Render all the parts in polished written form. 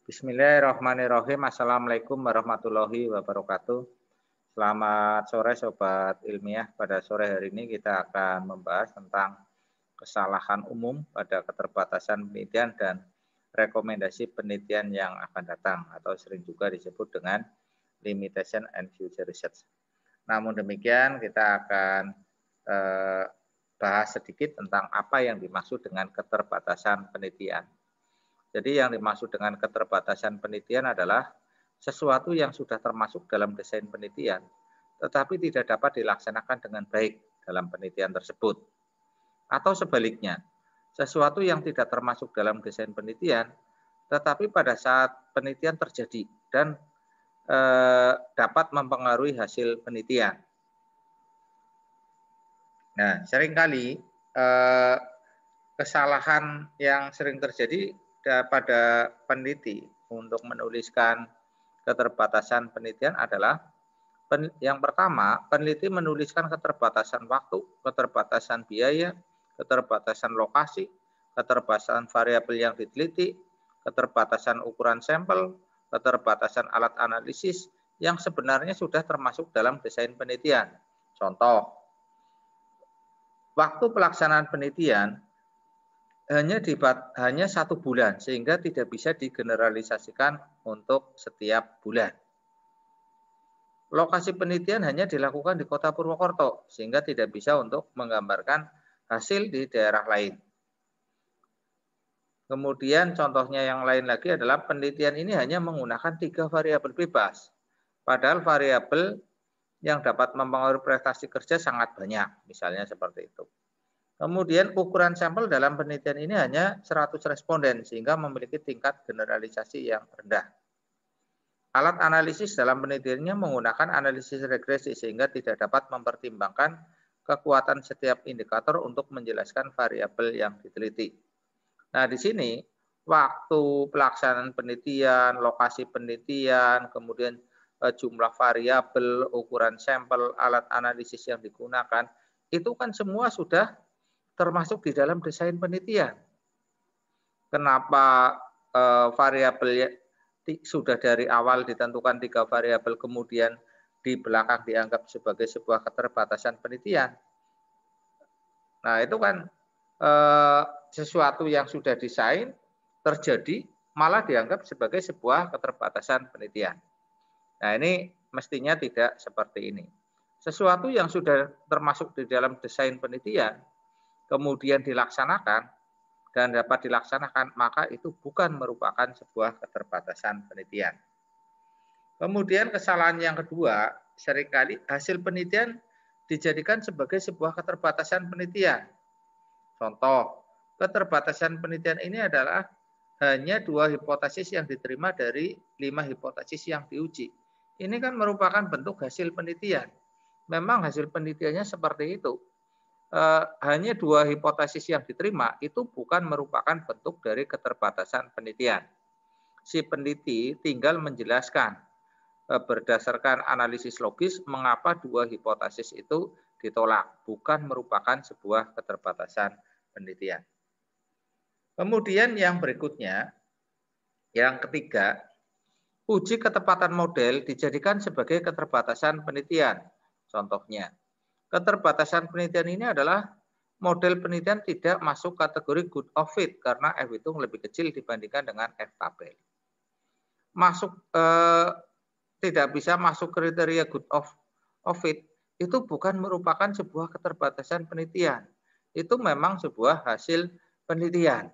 Bismillahirrahmanirrahim. Assalamualaikum warahmatullahi wabarakatuh. Selamat sore Sobat Ilmiah. Pada sore hari ini kita akan membahas tentang kesalahan umum pada keterbatasan penelitian dan rekomendasi penelitian yang akan datang atau sering juga disebut dengan limitation and future research. Namun demikian kita akan bahas sedikit tentang apa yang dimaksud dengan keterbatasan penelitian. Jadi yang dimaksud dengan keterbatasan penelitian adalah sesuatu yang sudah termasuk dalam desain penelitian, tetapi tidak dapat dilaksanakan dengan baik dalam penelitian tersebut. Atau sebaliknya, sesuatu yang tidak termasuk dalam desain penelitian, tetapi pada saat penelitian terjadi dan dapat mempengaruhi hasil penelitian. Nah, seringkali kesalahan yang sering terjadi pada peneliti untuk menuliskan keterbatasan penelitian adalah yang pertama, peneliti menuliskan keterbatasan waktu, keterbatasan biaya, keterbatasan lokasi, keterbatasan variabel yang diteliti, keterbatasan ukuran sampel, keterbatasan alat analisis yang sebenarnya sudah termasuk dalam desain penelitian. Contoh, waktu pelaksanaan penelitian hanya 1 bulan, sehingga tidak bisa digeneralisasikan untuk setiap bulan. Lokasi penelitian hanya dilakukan di Kota Purwokerto, sehingga tidak bisa untuk menggambarkan hasil di daerah lain. Kemudian contohnya yang lain lagi adalah penelitian ini hanya menggunakan 3 variabel bebas, padahal variabel yang dapat mempengaruhi prestasi kerja sangat banyak, misalnya seperti itu. Kemudian ukuran sampel dalam penelitian ini hanya 100 responden sehingga memiliki tingkat generalisasi yang rendah. Alat analisis dalam penelitiannya menggunakan analisis regresi sehingga tidak dapat mempertimbangkan kekuatan setiap indikator untuk menjelaskan variabel yang diteliti. Nah, di sini waktu pelaksanaan penelitian, lokasi penelitian, kemudian jumlah variabel, ukuran sampel, alat analisis yang digunakan, itu kan semua sudah termasuk di dalam desain penelitian. Kenapa variabel sudah dari awal ditentukan 3 variabel, kemudian di belakang dianggap sebagai sebuah keterbatasan penelitian? Nah, itu kan sesuatu yang sudah desain terjadi malah dianggap sebagai sebuah keterbatasan penelitian. Nah, ini mestinya tidak seperti ini. Sesuatu yang sudah termasuk di dalam desain penelitian kemudian dilaksanakan dan dapat dilaksanakan, maka itu bukan merupakan sebuah keterbatasan penelitian. Kemudian kesalahan yang kedua, seringkali hasil penelitian dijadikan sebagai sebuah keterbatasan penelitian. Contoh, keterbatasan penelitian ini adalah hanya 2 hipotesis yang diterima dari 5 hipotesis yang diuji. Ini kan merupakan bentuk hasil penelitian. Memang hasil penelitiannya seperti itu. Hanya 2 hipotesis yang diterima itu bukan merupakan bentuk dari keterbatasan penelitian. Si peneliti tinggal menjelaskan berdasarkan analisis logis mengapa 2 hipotesis itu ditolak, bukan merupakan sebuah keterbatasan penelitian. Kemudian yang berikutnya, yang ketiga, uji ketepatan model dijadikan sebagai keterbatasan penelitian. Contohnya, keterbatasan penelitian ini adalah model penelitian tidak masuk kategori good of fit karena F hitung lebih kecil dibandingkan dengan F tabel. Tidak bisa masuk kriteria good of fit itu bukan merupakan sebuah keterbatasan penelitian. Itu memang sebuah hasil penelitian.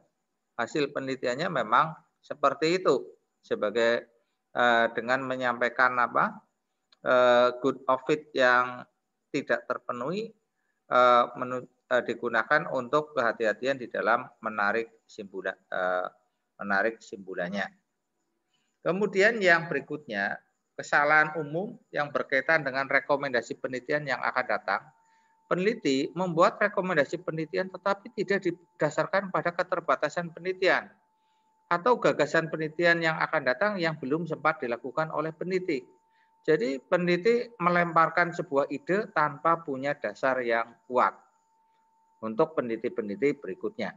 Hasil penelitiannya memang seperti itu sebagai dengan menyampaikan good of fit yang tidak terpenuhi digunakan untuk kehati-hatian di dalam menarik simpulannya. Kemudian yang berikutnya, kesalahan umum yang berkaitan dengan rekomendasi penelitian yang akan datang. Peneliti membuat rekomendasi penelitian tetapi tidak didasarkan pada keterbatasan penelitian atau gagasan penelitian yang akan datang yang belum sempat dilakukan oleh peneliti. Jadi peneliti melemparkan sebuah ide tanpa punya dasar yang kuat untuk peneliti-peneliti berikutnya.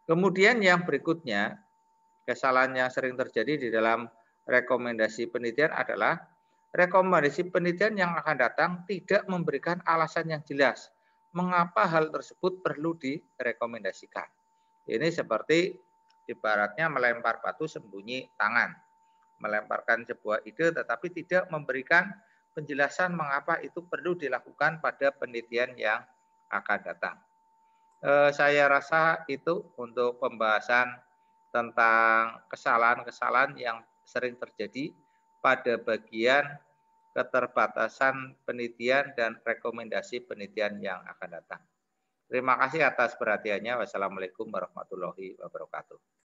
Kemudian yang berikutnya, Kesalahan yang sering terjadi di dalam rekomendasi penelitian adalah rekomendasi penelitian yang akan datang tidak memberikan alasan yang jelas mengapa hal tersebut perlu direkomendasikan. Ini seperti ibaratnya melempar batu sembunyi tangan. Melemparkan sebuah ide tetapi tidak memberikan penjelasan mengapa itu perlu dilakukan pada penelitian yang akan datang. Saya rasa itu untuk pembahasan tentang kesalahan-kesalahan yang sering terjadi pada bagian keterbatasan penelitian dan rekomendasi penelitian yang akan datang. Terima kasih atas perhatiannya. Wassalamualaikum warahmatullahi wabarakatuh.